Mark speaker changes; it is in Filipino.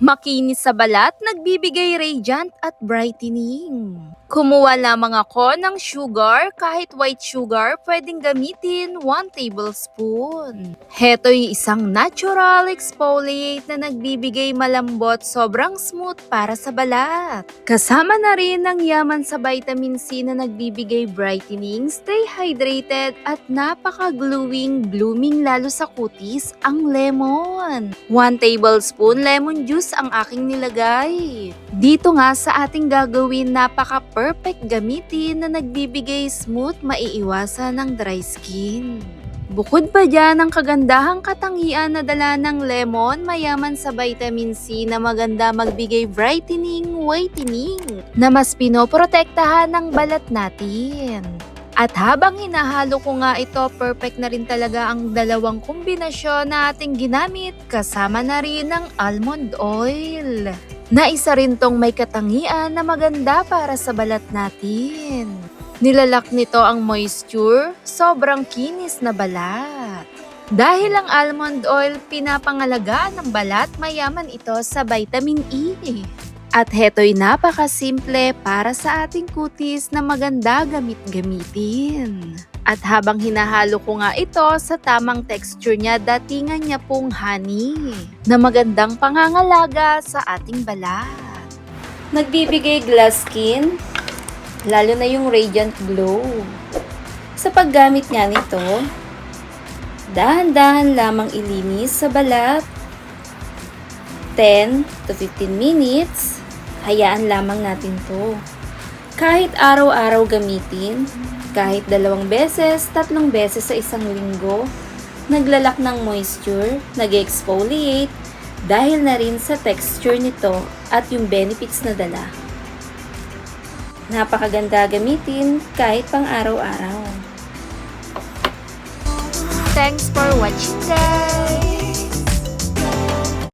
Speaker 1: Makinis sa balat, nagbibigay radiant at brightening. Kumuha lamang ako ng sugar, kahit white sugar, pwedeng gamitin 1 tablespoon. Heto'y isang natural exfoliate na nagbibigay malambot, sobrang smooth para sa balat. Kasama na rin ang yaman sa vitamin C na nagbibigay brightening, stay hydrated at napaka-glowing, blooming lalo sa kutis ang lemon. 1 tablespoon lemon juice ang aking nilagay. Dito nga sa ating gagawin, napaka-perfect gamitin na nagbibigay smooth, maiiwasan ng dry skin. Bukod pa dyan, ang kagandahang katangian na dala ng lemon, mayaman sa vitamin C na maganda magbigay brightening, whitening, na mas pinoprotektahan ng balat natin. At habang hinahalo ko nga ito, perfect na rin talaga ang dalawang kombinasyon na ating ginamit, kasama na rin ng almond oil, na isa rin tong may katangian na maganda para sa balat natin. Nilalak nito ang moisture, sobrang kinis na balat. Dahil ang almond oil pinapangalagaan ng balat, mayaman ito sa vitamin E. At heto'y napakasimple para sa ating kutis na maganda gamitin. At habang hinahalo ko nga ito sa tamang texture niya, datingan niya pong honey na magandang pangangalaga sa ating balat. Nagbibigay glass skin, lalo na yung radiant glow. Sa paggamit nga nito, dahan-dahan lamang ilinis sa balat. 10 to 15 minutes, hayaan lamang natin to. Kahit araw-araw gamitin, kahit 2 beses, 3 beses sa isang linggo, naglalak ng moisture, nag-exfoliate, dahil na rin sa texture nito at yung benefits na dala. Napakaganda gamitin kahit pang araw-araw. Thanks for watching, guys!